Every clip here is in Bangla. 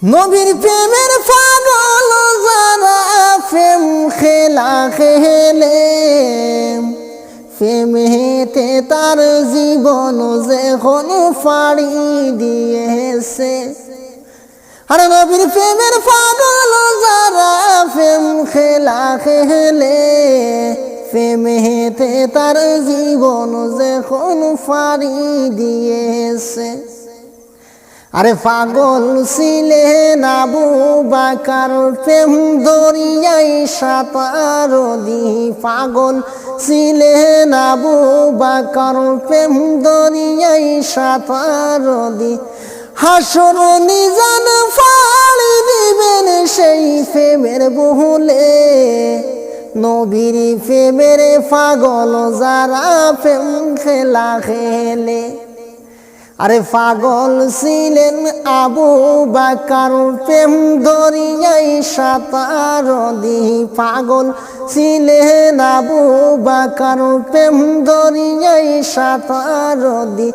নবীর প্রেমের পাগল যারা প্রেম খেলা খেলে প্রেমেতে তার জীবন যখন ফাড়ি দিয়েছে। আর নবীর প্রেমের পাগল যারা প্রেম খেলা খেলে প্রেমেতে তার জীবন যখন ফাড়ি দিয়েছে। আরে পাগল ছিলেন আবু বকর প্রেম দরিয়ায় সাঁতার দি। পাগল ছিলেন আবু বকর প্রেম দরিয়ায় সাঁতার দি। হাসর নিজান ফাড়ি দিবেন সেই প্রেমের বহুলে। নবীর প্রেমের পাগল যারা প্রেম খেলা খেলে। আরে পাগল ছিলেন আবু বকর প্রেম দরিয়ায় সাঁতার দি। পাগল ছিলেন আবু বকর প্রেম দরিয়ায় সাঁতার দি।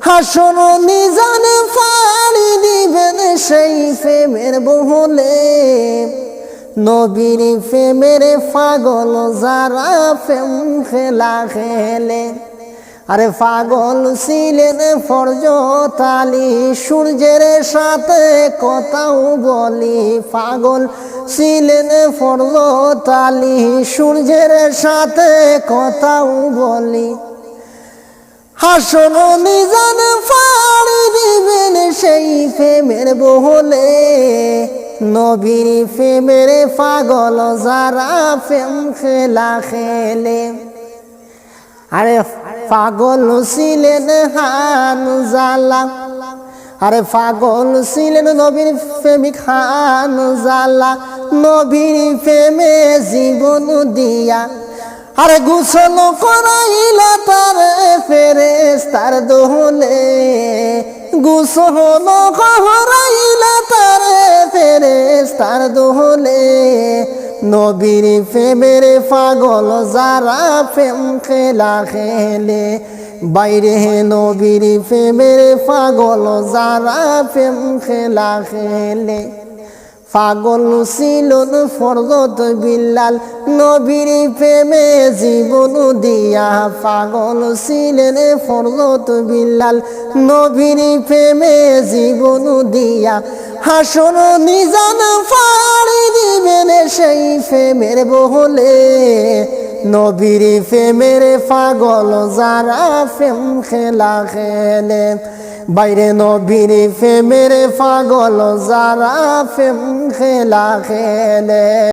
হাসর নিজান ফাড়ি দিবেন সেই প্রেমের বহুলে। নবীর প্রেমের পাগল যারা প্রেম খেলা খেলে। আরে পাগল ছিলেন ফরজত আলী সূর্যের সাথে কথাও বলি। পাগল ছিলেন ফরজত আলী সূর্যের সাথে কথাও বলি। হাসর নিজান ফাড়ি দিবেন সেই প্রেমের বহুলে। নবীর প্রেমের পাগল যারা প্রেম খেলা খেলে। আরে পাগল ছিলেন হানজালা। আরে পাগল ছিলেন নবীর প্রেমিক হানজালা। নবীর প্রেমে জীবন দিয়া আরে গোসল করাইলা তার ফেরেশতার দোলে। গোসল করাইলা তার ফেরেশতার দোলে। নবীর প্রেমের পাগল যারা প্রেম খেলা খেলে। বাইরে নবীর প্রেমের পাগল যারা প্রেম খেলা খেলে। পাগল ছিলেন ফরজত বিল্লাল নবীর প্রেমে জীবন দিয়া। পাগল ছিলেন ফরজত বিল্লাল নবীর প্রেমে জীবন দিয়া। হাসর নিজান ফাড়ি দিবেন সেই প্রেমের বহুলে। নবীর প্রেমের পাগল যারা প্রেম খেলা খেলে। বাইরে নবীর প্রেমের পাগল যারা প্রেম খেলা খেলে।